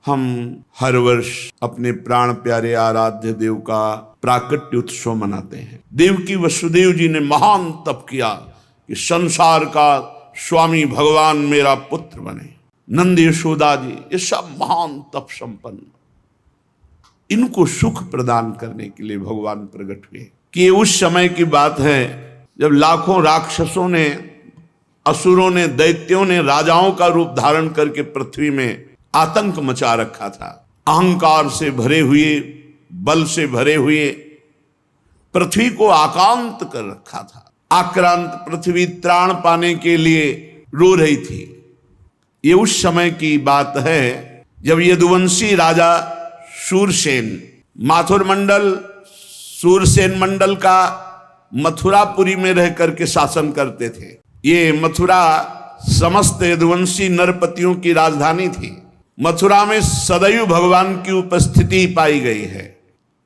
हम हर वर्ष अपने प्राण प्यारे आराध्य देव का प्राकट्य उत्सव मनाते हैं। देवकी वसुदेव जी ने महान तप किया कि संसार का स्वामी भगवान मेरा पुत्र बने। नंद यशोदा जी ये सब महान तप संपन्न, इनको सुख प्रदान करने के लिए भगवान प्रकट हुए। कि ये उस समय की बात है जब लाखों राक्षसों ने, असुरों ने, दैत्यों ने राजाओं का रूप धारण करके पृथ्वी में आतंक मचा रखा था। अहंकार से भरे हुए, बल से भरे हुए पृथ्वी को आक्रांत कर रखा था। आक्रांत पृथ्वी त्राण पाने के लिए रो रही थी। ये उस समय की बात है जब यदुवंशी राजा शूरसेन, माथुर मंडल शूरसेन मंडल का मथुरापुरी में रह करके शासन करते थे। ये मथुरा समस्त यदुवंशी नरपतियों की राजधानी थी। मथुरा में सदैव भगवान की उपस्थिति पाई गई है।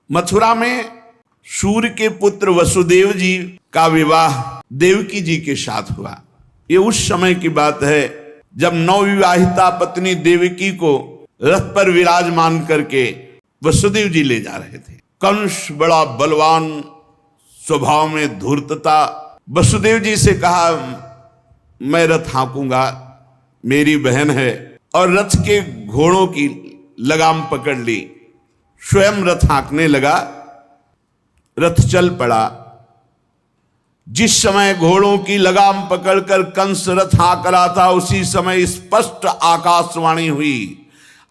मथुरा में सूर्य के पुत्र वसुदेव जी का विवाह देवकी जी के साथ हुआ। ये उस समय की बात है जब नवविवाहिता पत्नी देवकी को रथ पर विराजमान करके वसुदेव जी ले जा रहे थे। कंस बड़ा बलवान, स्वभाव में धूर्तता, वसुदेव जी से कहा मैं रथ हाँकूंगा, मेरी बहन है, और रथ के घोड़ों की लगाम पकड़ ली। स्वयं रथ हाँकने लगा, रथ चल पड़ा। जिस समय घोड़ों की लगाम पकड़कर कंस रथ हाँक रहा था, उसी समय स्पष्ट आकाशवाणी हुई,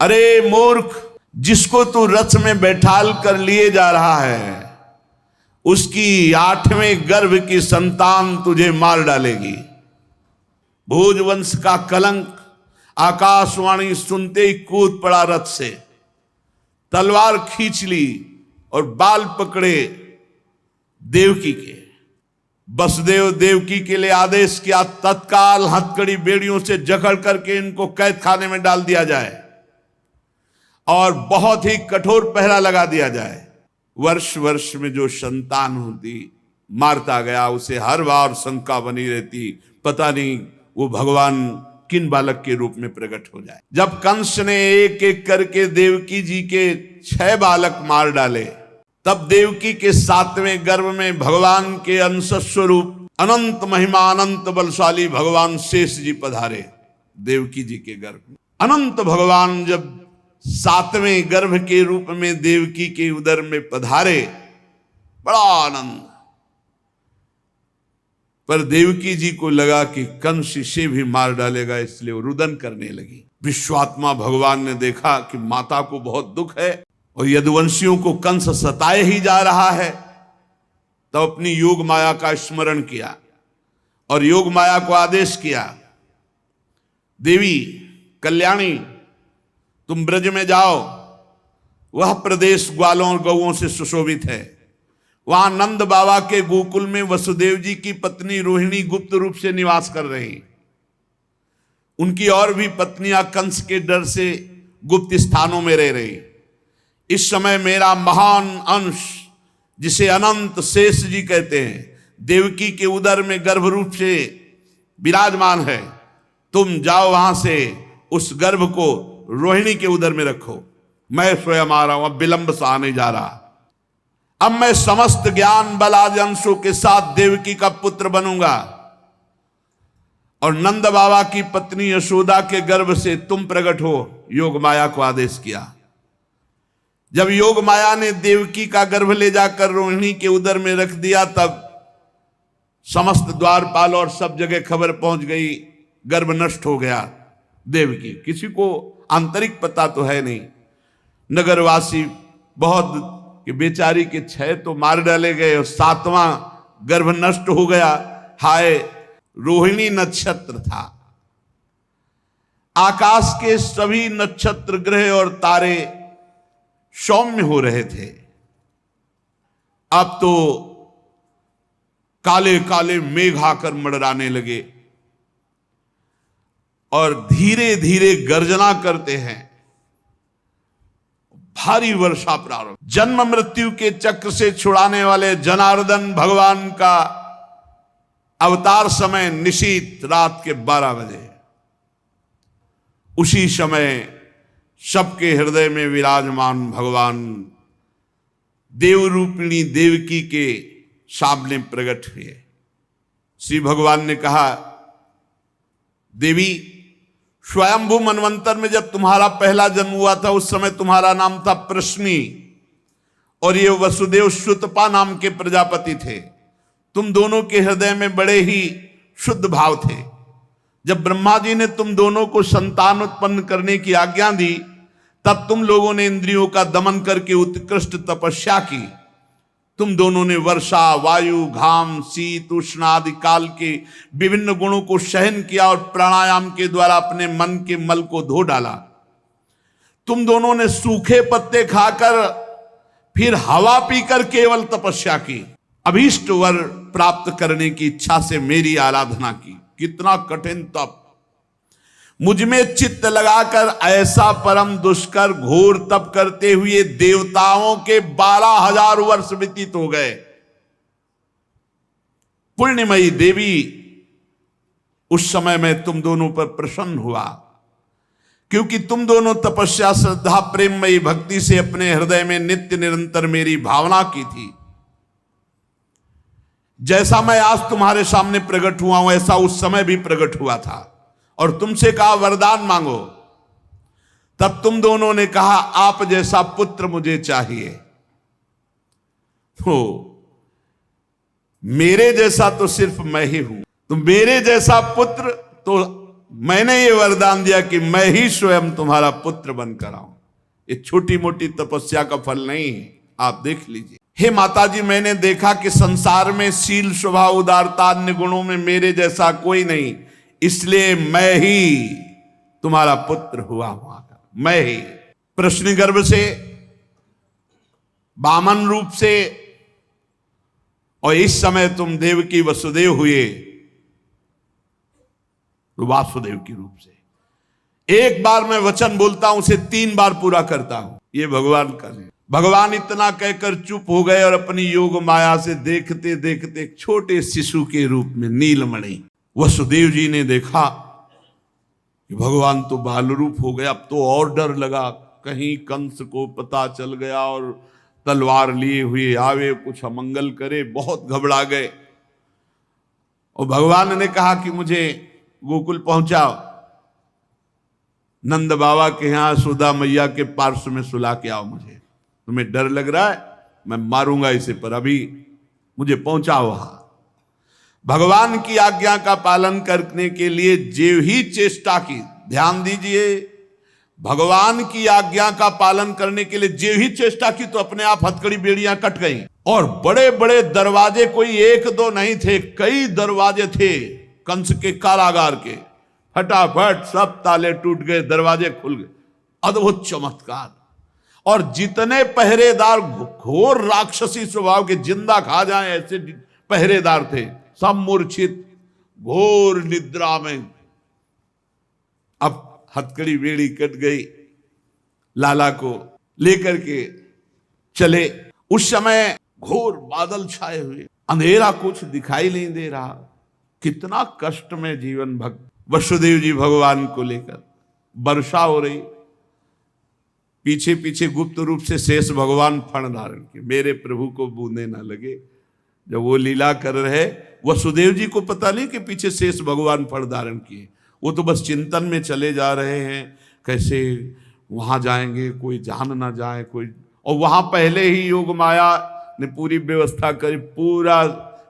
अरे मूर्ख, जिसको तू रथ में बैठाल कर लिए जा रहा है उसकी 8वें गर्भ की संतान तुझे मार डालेगी। भोजवंश का कलंक। आकाशवाणी सुनते ही कूद पड़ा रथ से, तलवार खींच ली और बाल पकड़े देवकी के। वसुदेव देवकी के लिए आदेश किया, तत्काल हथकड़ी बेड़ियों से जकड़ करके इनको कैद खाने में डाल दिया जाए और बहुत ही कठोर पहरा लगा दिया जाए। वर्ष वर्ष में जो संतान होती मारता गया, उसे हर बार शंका बनी रहती, पता नहीं वो भगवान किन बालक के रूप में प्रकट हो जाए। जब कंस ने एक एक करके देवकी जी के 6 बालक मार डाले, तब देवकी के 7वें गर्भ में भगवान के अंश स्वरूप अनंत महिमा, अनंत बलशाली भगवान शेष जी पधारे देवकी जी के गर्भ में। अनंत भगवान जब 7वें गर्भ के रूप में देवकी के उदर में पधारे, बड़ा आनंद। पर देवकी जी को लगा कि कंस इसे भी मार डालेगा, इसलिए वो रुदन करने लगी। विश्वात्मा भगवान ने देखा कि माता को बहुत दुख है और यदुवंशियों को कंस सताए ही जा रहा है, तो अपनी योग माया का स्मरण किया और योग माया को आदेश किया, देवी कल्याणी, तुम ब्रज में जाओ, वह प्रदेश ग्वालों और गौओं से सुशोभित है। वहां नंद बाबा के गोकुल में वसुदेव जी की पत्नी रोहिणी गुप्त रूप से निवास कर रही। उनकी और भी पत्नियां कंस के डर से गुप्त स्थानों में रह रही। इस समय मेरा महान अंश, जिसे अनंत शेष जी कहते हैं, देवकी के उदर में गर्भ रूप से विराजमान है। तुम जाओ वहां से उस गर्भ को रोहिणी के उदर में रखो। मैं स्वयं आ रहा हूं, अब विलंब से आने जा रहा। अब मैं समस्त ज्ञान बल आदि अंशों के साथ देवकी का पुत्र बनूंगा और नंद बाबा की पत्नी यशोदा के गर्भ से तुम प्रकट हो। योग माया को आदेश किया। जब योग माया ने देवकी का गर्भ ले जाकर रोहिणी के उदर में रख दिया, तब समस्त द्वारपाल और सब जगह खबर पहुंच गई, गर्भ नष्ट हो गया देवकी। किसी को आंतरिक पता तो है नहीं। नगरवासी बहुत कि बेचारी के 6 तो मार डाले गए और 7वां गर्भ नष्ट हो गया। हाय, रोहिणी नक्षत्र था। आकाश के सभी नक्षत्र, ग्रह और तारे सौम्य हो रहे थे। अब तो काले काले मेघ आकर मंडराने लगे और धीरे धीरे गर्जना करते हैं। भारी वर्षा प्रारंभ। जन्म मृत्यु के चक्र से छुड़ाने वाले जनार्दन भगवान का अवतार समय निशीत रात के 12 बजे। उसी समय सबके हृदय में विराजमान भगवान देव रूपिणी देवकी के सामने प्रकट हुए। श्री भगवान ने कहा, देवी, स्वयंभू मनवंतर में जब तुम्हारा पहला जन्म हुआ था उस समय तुम्हारा नाम था प्रश्नी और ये वसुदेव श्रुतपा नाम के प्रजापति थे। तुम दोनों के हृदय में बड़े ही शुद्ध भाव थे। जब ब्रह्मा जी ने तुम दोनों को संतान उत्पन्न करने की आज्ञा दी तब तुम लोगों ने इंद्रियों का दमन करके उत्कृष्ट तपस्या की। तुम दोनों ने वर्षा, वायु, घाम, शीत, उष्ण आदि काल के विभिन्न गुणों को सहन किया और प्राणायाम के द्वारा अपने मन के मल को धो डाला। तुम दोनों ने सूखे पत्ते खाकर फिर हवा पीकर केवल तपस्या की। अभीष्ट वर प्राप्त करने की इच्छा से मेरी आराधना की। कितना कठिन तप! मुझ में चित्त लगाकर ऐसा परम दुष्कर घोर तप करते हुए देवताओं के 12,000 वर्ष व्यतीत हो गए। पुण्यमयी देवी, उस समय मैं तुम दोनों पर प्रसन्न हुआ क्योंकि तुम दोनों तपस्या, श्रद्धा, प्रेममयी भक्ति से अपने हृदय में नित्य निरंतर मेरी भावना की थी। जैसा मैं आज तुम्हारे सामने प्रकट हुआ हूं ऐसा उस समय भी प्रकट हुआ था और तुमसे कहा वरदान मांगो। तब तुम दोनों ने कहा आप जैसा पुत्र मुझे चाहिए। तो मेरे जैसा तो सिर्फ मैं ही हूं, तो मेरे जैसा पुत्र, तो मैंने ये वरदान दिया कि मैं ही स्वयं तुम्हारा पुत्र बनकर आऊं। ये छोटी मोटी तपस्या का फल नहीं है, आप देख लीजिए। हे माता जी, मैंने देखा कि संसार में शील, स्वभाव, उदारता, अन्य गुणों में मेरे जैसा कोई नहीं, इसलिए मैं ही तुम्हारा पुत्र हुआ हूं। मैं ही प्रश्न गर्भ से, वामन रूप से, और इस समय तुम देवकी वसुदेव हुए तो वासुदेव के रूप से। एक बार मैं वचन बोलता हूं उसे 3 बार पूरा करता हूं, ये भगवान का है। भगवान इतना कहकर चुप हो गए और अपनी योग माया से देखते देखते छोटे शिशु के रूप में नीलमणि वसुदेव जी ने देखा कि भगवान तो बाल रूप हो गया। अब तो और डर लगा, कहीं कंस को पता चल गया और तलवार लिए हुए आवे, कुछ अमंगल करे। बहुत घबरा गए और भगवान ने कहा कि मुझे गोकुल पहुंचाओ, नंद बाबा के यहां सुधा मैया के पार्श्व में सुला के आओ। मुझे तुम्हें डर लग रहा है, मैं मारूंगा इसे, पर अभी मुझे पहुंचाओ वहां। भगवान की आज्ञा का पालन करने के लिए जो ही चेष्टा की, ध्यान दीजिए, भगवान की आज्ञा का पालन करने के लिए जो ही चेष्टा की तो अपने आप हथकड़ी बेड़ियां कट गई और बड़े बड़े दरवाजे, कोई 1-2 नहीं थे, कई दरवाजे थे कंस के कारागार के। फटाफट सब ताले टूट गए, दरवाजे खुल गए। अद्भुत चमत्कार। और जितने पहरेदार घोर राक्षसी स्वभाव के, जिंदा खा जाए ऐसे पहरेदार थे, सब मूर्छित घोर निद्रा में। अब हथकड़ी बेड़ी कट गई, लाला को लेकर के चले। उस समय घोर बादल छाए हुए, अंधेरा, कुछ दिखाई नहीं दे रहा। कितना कष्ट में जीवन भक्त वसुदेव जी भगवान को लेकर। वर्षा हो रही, पीछे पीछे गुप्त रूप से शेष भगवान फण धारण किए, मेरे प्रभु को बूंदे ना लगे। जब वो लीला कर रहे, वसुदेव जी को पता नहीं कि पीछे शेष भगवान फण धारण किए। वो तो बस चिंतन में चले जा रहे हैं, कैसे वहां जाएंगे, कोई जान ना जाए कोई। और वहां पहले ही योग माया ने पूरी व्यवस्था करी, पूरा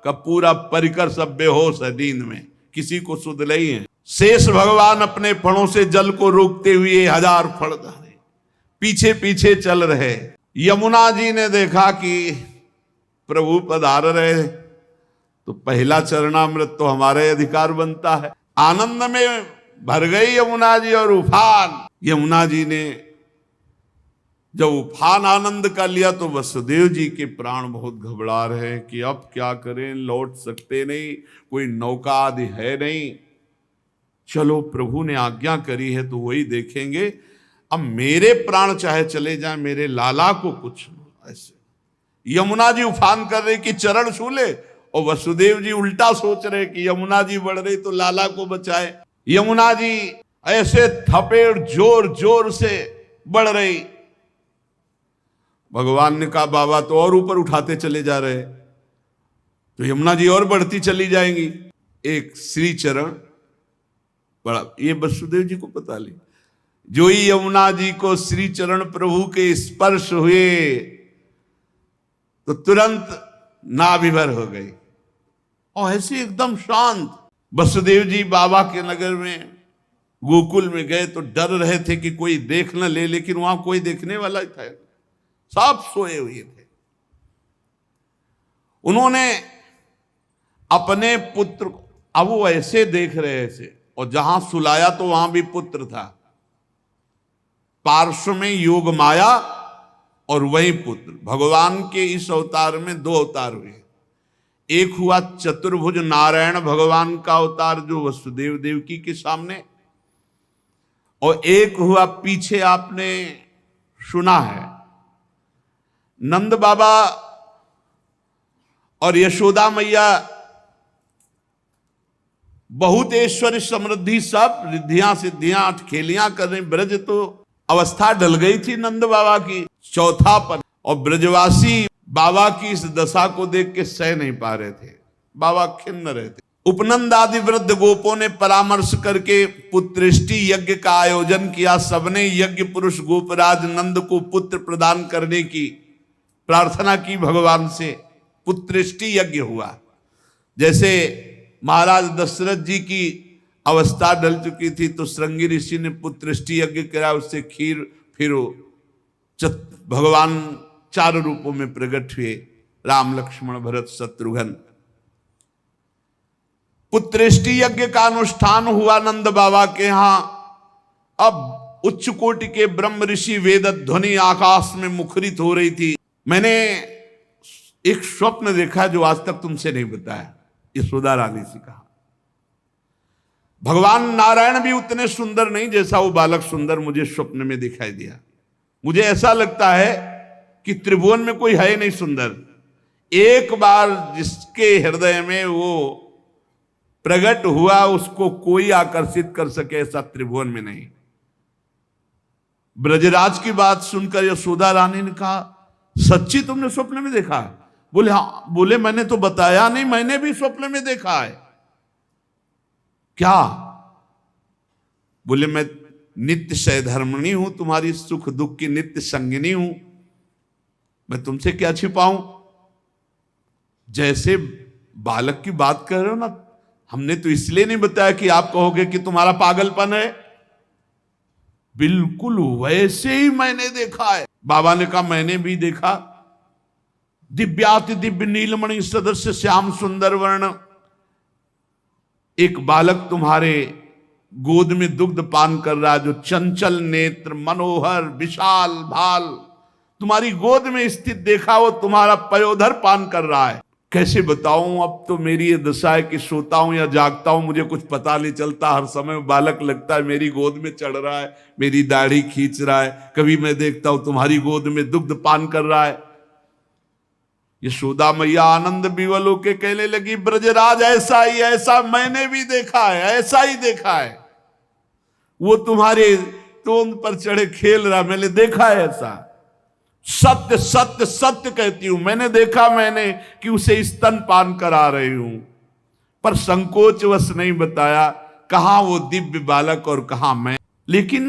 का पूरा परिकर सब बेहोश है नींद में, किसी को सुध नहीं है। शेष भगवान अपने फणों से जल को रोकते हुए 1000 फण धारे पीछे पीछे चल रहे। यमुना जी ने देखा कि प्रभु पधार रहे तो पहला चरणामृत तो हमारे अधिकार बनता है। आनंद में भर गई यमुना जी और उफान। यमुना जी ने जब उफान आनंद का लिया तो वसुदेव जी के प्राण बहुत घबरा रहे कि अब क्या करें, लौट सकते नहीं, कोई नौका आदि है नहीं। चलो प्रभु ने आज्ञा करी है तो वही देखेंगे। अब मेरे प्राण चाहे चले जाए, मेरे लाला को कुछ ऐसे। यमुना जी उफान कर रहे कि चरण छू ले, और वसुदेव जी उल्टा सोच रहे कि यमुना जी बढ़ रही तो लाला को बचाए। यमुना जी ऐसे थपेड़ जोर जोर से बढ़ रही। भगवान ने कहा बाबा तो और ऊपर उठाते चले जा रहे, तो यमुना जी और बढ़ती चली जाएंगी। एक श्री चरण बड़ा, ये वसुदेव जी को पता ली, जो ही यमुना जी को श्री चरण प्रभु के स्पर्श हुए तो तुरंत नाभिभर हो गई और ऐसे एकदम शांत। वसुदेव जी बाबा के नगर में गोकुल में गए तो डर रहे थे कि कोई देख न ले, लेकिन वहां कोई देखने वाला था, सब सोए हुए थे। उन्होंने अपने पुत्र को, अब वो ऐसे देख रहे थे और जहां सुलाया तो वहां भी पुत्र था, पार्श्व में योग माया और वही पुत्र। भगवान के इस अवतार में दो अवतार हुए, एक हुआ चतुर्भुज नारायण भगवान का अवतार जो वसुदेव देवकी के सामने, और एक हुआ पीछे आपने सुना है नंद बाबा और यशोदा मैया बहुत ऐश्वर्य समृद्धि सब रिद्धियां सिद्धियां अटखेलियां कर रही। ब्रज तो अवस्था डल गई थी नंद बाबा की, चौथापन, और ब्रजवासी बाबा की इस दशा को देख के सह नहीं पा रहे थे, बाबा खिन्न रहे थे। उपनंद आदि वृद्ध गोपों ने परामर्श करके पुत्रेष्टि यज्ञ का आयोजन किया। सबने यज्ञ पुरुष गोपराज नंद को पुत्र प्रदान करने की प्रार्थना की भगवान से। पुत्रेष्टि यज्ञ हुआ। जैसे महाराज दशरथ जी की अवस्था डल चुकी थी तो श्रृंगी ऋषि ने पुत्रेष्टि यज्ञ करा, उससे खीर, फिर भगवान 4 रूपों में प्रकट हुए, राम लक्ष्मण भरत शत्रुघ्न। पुत्रेष्टि यज्ञ का अनुष्ठान हुआ नंद बाबा के यहां। अब उच्च कोटि के ब्रह्म ऋषि वेद ध्वनि आकाश में मुखरित हो रही थी। मैंने एक स्वप्न देखा जो आज तक तुमसे नहीं बताया, यशोदा रानी से कहा। भगवान नारायण भी उतने सुंदर नहीं जैसा वो बालक सुंदर मुझे स्वप्न में दिखाई दिया। मुझे ऐसा लगता है कि त्रिभुवन में कोई है नहीं सुंदर। एक बार जिसके हृदय में वो प्रकट हुआ उसको कोई आकर्षित कर सके ऐसा त्रिभुवन में नहीं। ब्रजराज की बात सुनकर यशोदा रानी ने कहा सच्ची तुमने स्वप्न में देखा है? बोले हाँ। बोले मैंने तो बताया नहीं, मैंने भी स्वप्न में देखा है। क्या? बोले मैं नित्य सहधर्मिणी हूं, तुम्हारी सुख दुख की नित्य संगिनी हूं, मैं तुमसे क्या छिपाऊं। जैसे बालक की बात कर रहे हो ना, हमने तो इसलिए नहीं बताया कि आप कहोगे कि तुम्हारा पागलपन है, बिल्कुल वैसे ही मैंने देखा है। बाबा ने कहा मैंने भी देखा। दिव्याति दिव्य नीलमणि सदस्य श्याम सुंदर वर्ण एक बालक तुम्हारे गोद में दुग्ध पान कर रहा है, जो चंचल नेत्र मनोहर विशाल भाल तुम्हारी गोद में स्थित देखा, वो तुम्हारा पयोधर पान कर रहा है। कैसे बताऊं, अब तो मेरी ये दशा है कि सोता हूं या जागता हूं मुझे कुछ पता नहीं चलता। हर समय बालक लगता है मेरी गोद में चढ़ रहा है, मेरी दाढ़ी खींच रहा है। कभी मैं देखता हूं तुम्हारी गोद में दुग्ध पान कर रहा है। यशोदा मैया आनंद विवल होके कहने लगी ब्रजराज ऐसा ही, ऐसा मैंने भी देखा है, ऐसा ही देखा है। वो तुम्हारे तोंद पर चढ़े खेल रहा, मैंने देखा है ऐसा। सत्य सत्य सत्य कहती हूं, मैंने देखा मैंने कि उसे स्तन पान करा रही हूं, पर संकोचवश नहीं बताया कहां वो दिव्य बालक और कहां मैं। लेकिन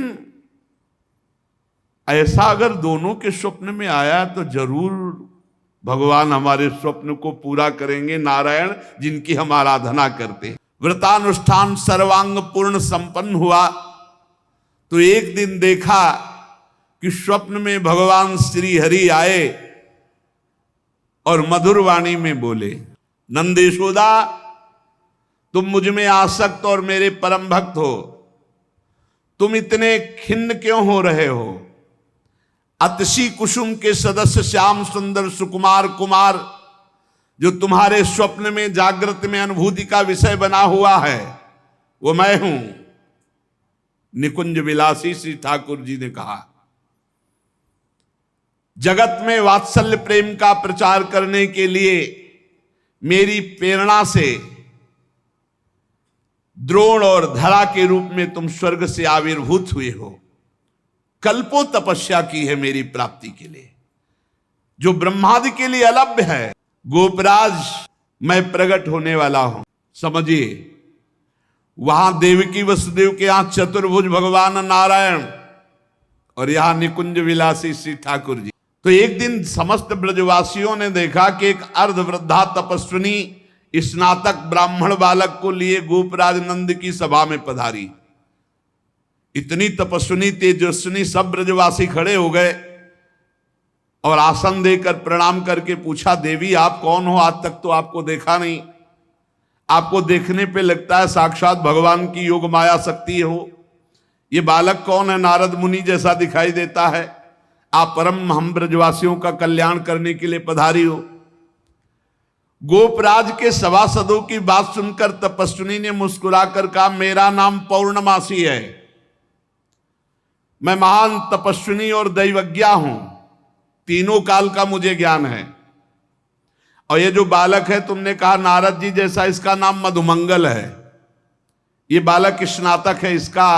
ऐसा अगर दोनों के स्वप्न में आया तो जरूर भगवान हमारे स्वप्न को पूरा करेंगे। नारायण जिनकी हम आराधना करते हैं। व्रतानुष्ठान सर्वांग पूर्ण संपन्न हुआ तो एक दिन देखा कि स्वप्न में भगवान श्री हरि आए और मधुर वाणी में बोले नंद यशोदा तुम मुझ में आसक्त और मेरे परम भक्त हो, तुम इतने खिन्न क्यों हो रहे हो। अतसी कुसुम के सदस्य श्याम सुंदर सुकुमार कुमार जो तुम्हारे स्वप्न में जागृत में अनुभूति का विषय बना हुआ है वो मैं हूं। निकुंज विलासी श्री ठाकुर जी ने कहा जगत में वात्सल्य प्रेम का प्रचार करने के लिए मेरी प्रेरणा से द्रोण और धरा के रूप में तुम स्वर्ग से आविर्भूत हुए हो। कल्पों तपस्या की है मेरी प्राप्ति के लिए, जो ब्रह्मादि के लिए अलभ्य है। गोपराज मैं प्रकट होने वाला हूं। समझिए, वहां देवकी वसुदेव के यहां चतुर्भुज भगवान नारायण और यहां निकुंज विलासी श्री ठाकुर जी। तो एक दिन समस्त ब्रजवासियों ने देखा कि एक अर्धवृद्धा तपस्विनी स्नातक ब्राह्मण बालक को लिए गोपराज नंद की सभा में पधारी। इतनी तपस्विनी तेजस्विनी, सब ब्रजवासी खड़े हो गए और आसन देकर प्रणाम करके पूछा, देवी आप कौन हो? आज तक तो आपको देखा नहीं। आपको देखने पे लगता है साक्षात भगवान की योग माया शक्ति हो। ये बालक कौन है? नारद मुनि जैसा दिखाई देता है। आप परम हम ब्रजवासियों का कल्याण करने के लिए पधारी हो। गोपराज के सभासदों की बात सुनकर तपस्विनी ने मुस्कुराकर कहा, मेरा नाम पौर्णमासी है, मैं महान तपस्विनी और दैवज्ञा हूं, तीनों काल का मुझे ज्ञान है। और ये जो बालक है तुमने कहा नारद जी जैसा, इसका नाम मधुमंगल है। ये बालक स्नातक है, इसका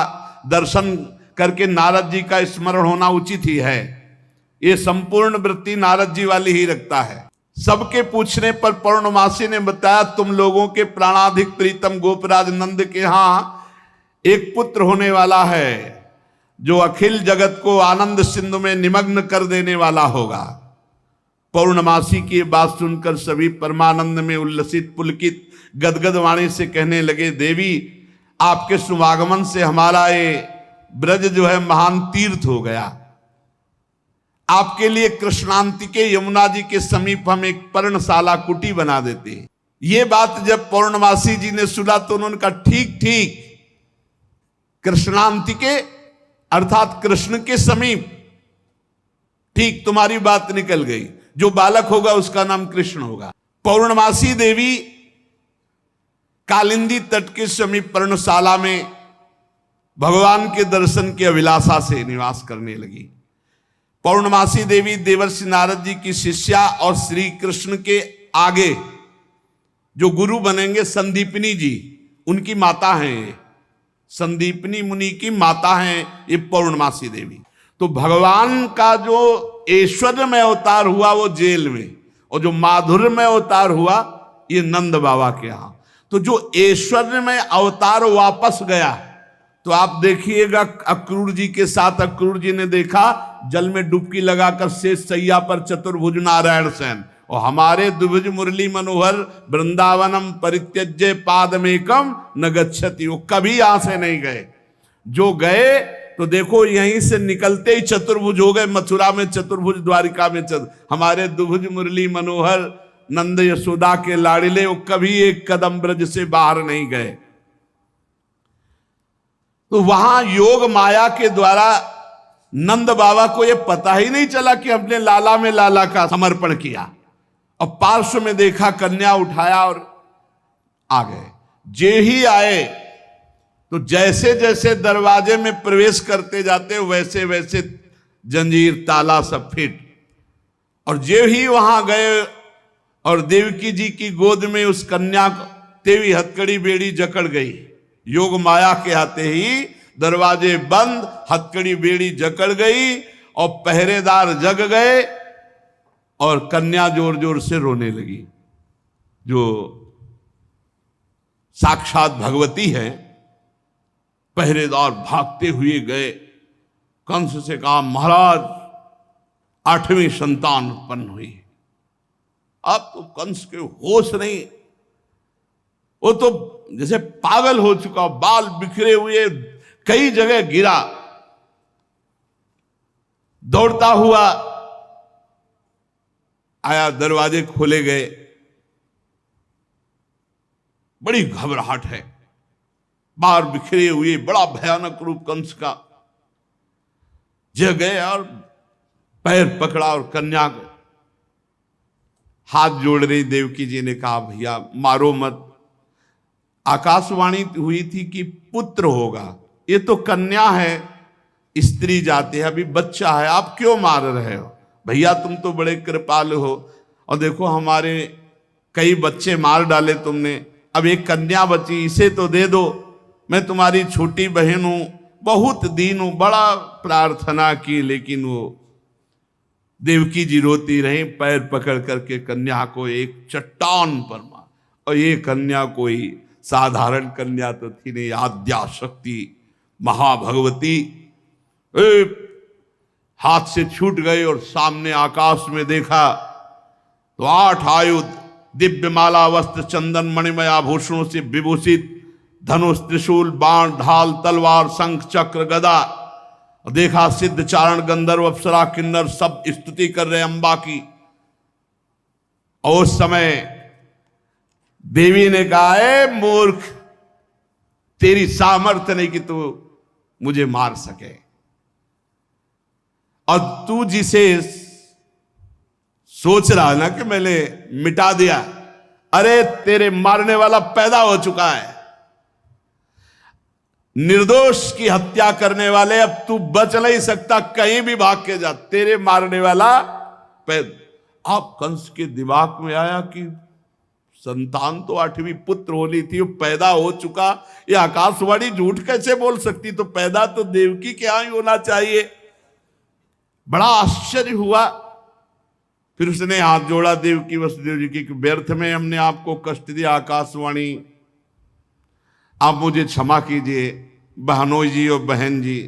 दर्शन करके नारद जी का स्मरण होना उचित ही है। ये संपूर्ण वृत्ति नारद जी वाली ही रखता है। सबके पूछने पर पौर्णमासी ने बताया, तुम लोगों के प्राणाधिक प्रीतम गोपराज नंद के यहां एक पुत्र होने वाला है जो अखिल जगत को आनंद सिंधु में निमग्न कर देने वाला होगा। पौर्णमासी की बात सुनकर सभी परमानंद में उल्लसित पुलकित गदगद वाणी से कहने लगे, देवी आपके शुभागमन से हमारा ये ब्रज जो है महान तीर्थ हो गया। आपके लिए कृष्णांति के यमुना जी के समीप हम एक पर्णशाला कुटी बना देते हैं। ये बात जब पौर्णमासी जी ने सुना तो उन्होंने कहा, ठीक ठीक, कृष्णांति के अर्थात कृष्ण के समीप, ठीक तुम्हारी बात निकल गई। जो बालक होगा उसका नाम कृष्ण होगा। पौर्णमासी देवी कालिंदी तट के समीप पर्णशाला में भगवान के दर्शन की अभिलाषा से निवास करने लगी। पौर्णमासी देवी देवर्षि नारद जी की शिष्या और श्री कृष्ण के आगे जो गुरु बनेंगे संदीपनी जी, उनकी माता हैं। संदीपनी मुनि की माता हैं ये पौर्णमासी देवी। तो भगवान का जो ऐश्वर्यमय अवतार हुआ वो जेल में, और जो माधुर्यमय अवतार हुआ ये नंद बाबा के यहां। तो जो ऐश्वर्यमय अवतार वापस गया, तो आप देखिएगा अक्रूर जी के साथ अक्रूर जी ने देखा जल में डुबकी लगाकर शेष सैया पर चतुर्भुज नारायण सेन, और हमारे द्विभुज मुरली मनोहर वृंदावनम परित्यज्य पादमेकम न गच्छति, वो कभी यहां से नहीं गए। जो गए तो देखो यहीं से निकलते ही चतुर्भुज हो गए। मथुरा में चतुर्भुज, द्वारिका में हमारे द्विभुज मुरली मनोहर नंद यशोदा के लाड़िले, वो कभी एक कदम ब्रज से बाहर नहीं गए। तो वहां योग माया के द्वारा नंद बाबा को यह पता ही नहीं चला कि हमने लाला में लाला का समर्पण किया, और पार्श्व में देखा, कन्या उठाया और आ गए। जे ही आए तो जैसे जैसे दरवाजे में प्रवेश करते जाते वैसे वैसे जंजीर ताला सब फिट, और जे ही वहां गए और देवकी जी की गोद में उस कन्या को तेवी हथकड़ी बेड़ी जकड़ गई। योग माया के आते ही दरवाजे बंद, हथकड़ी बेड़ी जकड़ गई और पहरेदार जग गए, और कन्या जोर जोर से रोने लगी। जो साक्षात भगवती है, पहरेदार भागते हुए गए, कंस से कहा, महाराज 8वीं संतान उत्पन्न हुई। अब तो कंस के होश नहीं, वो तो जैसे पागल हो चुका, बाल बिखरे हुए, कई जगह गिरा, दौड़ता हुआ आया, दरवाजे खोले गए। बड़ी घबराहट है, बाल बिखरे हुए, बड़ा भयानक रूप कंस का। जग गए और पैर पकड़ा और कन्या को हाथ जोड़ रही देवकी जी ने कहा, भैया मारो मत। आकाशवाणी हुई थी कि पुत्र होगा, ये तो कन्या है, स्त्री जाति है, अभी बच्चा है, आप क्यों मार रहे हो? भैया तुम तो बड़े कृपालु हो, और देखो हमारे कई बच्चे मार डाले तुमने, अब एक कन्या बची, इसे तो दे दो। मैं तुम्हारी छोटी बहन हूं, बहुत दिनों बड़ा प्रार्थना की, लेकिन वो देवकी जी रोती रही, पैर पकड़ करके कन्या को एक चट्टान पर मार। और ये कन्या कोई साधारण कन्या तो थी नहीं, आद्या शक्ति महाभगवती। हाथ से छूट गई और सामने आकाश में देखा तो 8 आयुध, दिव्य माला, वस्त्र, चंदन, मणिमय आभूषणों से विभूषित, धनुष, त्रिशूल, बाण, ढाल, तलवार, शंख, चक्र, गदा। देखा सिद्ध, चारण, गंधर्व, अप्सरा, किन्नर सब स्तुति कर रहे अम्बा की। और उस समय देवी ने कहा, ए मूर्ख, तेरी सामर्थ्य नहीं कि तू मुझे मार सके, और तू जिसे सोच रहा है ना कि मैंने मिटा दिया, अरे तेरे मारने वाला पैदा हो चुका है। निर्दोष की हत्या करने वाले, अब तू बच नहीं सकता, कहीं भी भाग के जा, तेरे मारने वाला पैदा। अब कंस के दिमाग में आया कि संतान तो 8वीं पुत्र होनी थी, वो पैदा हो चुका, ये आकाशवाणी झूठ कैसे बोल सकती, तो पैदा तो देवकी के यहां ही होना चाहिए। बड़ा आश्चर्य हुआ। फिर उसने हाथ जोड़ा देवकी वसुदेव जी की, व्यर्थ में हमने आपको कष्ट दिया आकाशवाणी, आप मुझे क्षमा कीजिए बहनोई जी और बहन जी।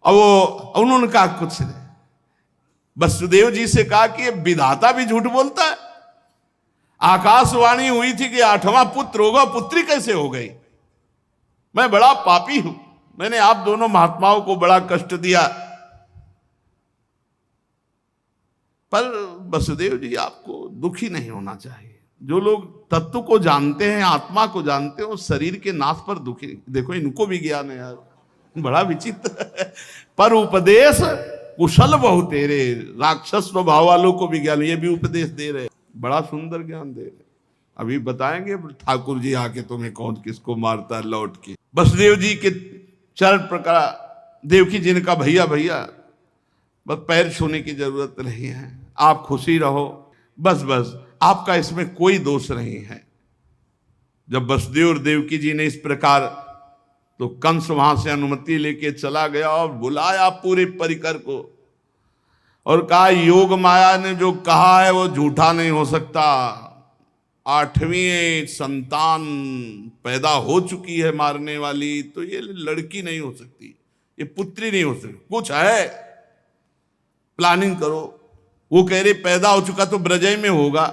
और वो उन्होंने कहा कुछ नहीं, वसुदेव जी से कहा कि ये विधाता भी झूठ बोलता है, आकाशवाणी हुई थी कि 8वां पुत्र होगा, पुत्री कैसे हो गई, मैं बड़ा पापी हूं, मैंने आप दोनों महात्माओं को बड़ा कष्ट दिया। पर वसुदेव जी आपको दुखी नहीं होना चाहिए, जो लोग तत्व को जानते हैं, आत्मा को जानते हैं, वो शरीर के नाश पर दुखी। देखो इनको भी ज्ञान है यार, बड़ा विचित्र है। पर उपदेश कुशल बहु तेरे, राक्षस स्वभाव वालों को भी ज्ञान, ये भी उपदेश दे रहे, बड़ा सुंदर ज्ञान दे रहे। अभी बताएंगे ठाकुर जी आके तुम्हें कौन किसको मारता है लौट के। वसुदेव जी के चरण प्रकार, देवकी जी ने कहा भैया भैया बस पैर छूने की जरूरत नहीं है, आप खुशी रहो, बस बस आपका इसमें कोई दोष नहीं है। जब वसुदेव और देवकी जी ने इस प्रकार, तो कंस वहां से अनुमति लेके चला गया और बुलाया पूरे परिकर को और कहा, योग माया ने जो कहा है वो झूठा नहीं हो सकता, 8वीं संतान पैदा हो चुकी है मारने वाली, तो ये लड़की नहीं हो सकती, ये पुत्री नहीं हो सकती, कुछ है, प्लानिंग करो। वो कह रहे पैदा हो चुका तो ब्रजय में होगा।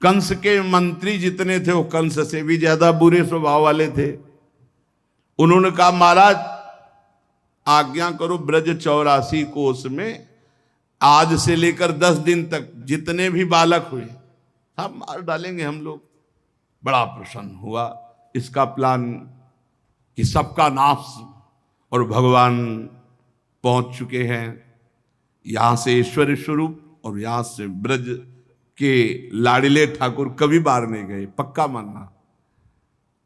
कंस के मंत्री जितने थे वो कंस से भी ज्यादा बुरे स्वभाव वाले थे। उन्होंने कहा महाराज आज्ञा करो, ब्रज 84 कोस में आज से लेकर 10 दिन तक जितने भी बालक हुए सब मार डालेंगे हम लोग। बड़ा प्रसन्न हुआ इसका प्लान कि सबका नाश, और भगवान पहुंच चुके हैं यहां से ऐश्वर्य स्वरूप, और यहां से ब्रज के लाडिले ठाकुर कभी बाहर नहीं गए, पक्का मानना।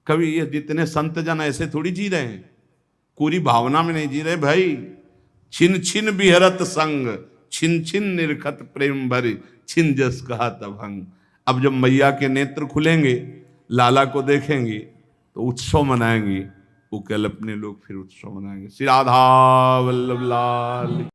कभी ये जितने संत जन ऐसे थोड़ी जी रहे हैं, पूरी भावना में नहीं जी रहे भाई। छिन छिन बिहरत संग, छिन छिन निरखत प्रेम भरी, छिन जस कहा तभंग। अब जब मैया के नेत्र खुलेंगे, लाला को देखेंगे तो उत्सव मनाएंगे, वो कल अपने लोग फिर उत्सव मनाएंगे। श्री राधा वल्लभ लाल।